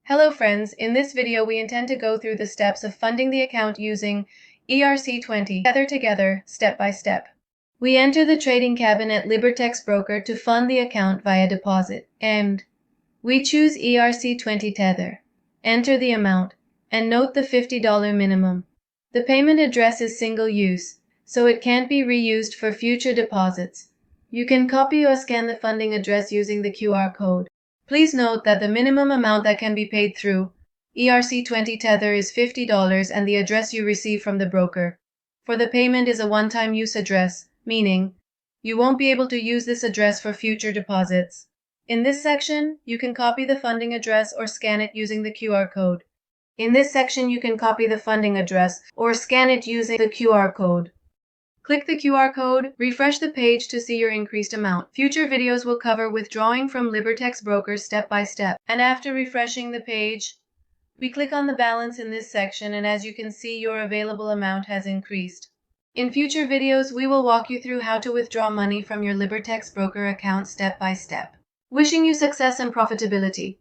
Hello friends, in this video we intend to go through the steps of funding the account using ERC20 Tether together, step by step. We enter the trading cabin at Libertex Broker to fund the account via deposit, and we choose ERC20 Tether. Enter the amount, and note the $50 minimum. The payment address is single use, so it can't be reused for future deposits. You can copy or scan the funding address using the QR code. Please note that the minimum amount that can be paid through ERC20 Tether is $50 and the address you receive from the broker. For the payment is a one-time use address, meaning you won't be able to use this address for future deposits. In this section, you can copy the funding address or scan it using the QR code. In this section, you can copy the funding address or scan it using the QR code. Click the QR code, refresh the page to see your increased amount. Future videos will cover withdrawing from Libertex Broker step by step. And after refreshing the page, we click on the balance in this section, and as you can see, your available amount has increased. In future videos, we will walk you through how to withdraw money from your Libertex Broker account step by step. Wishing you success and profitability.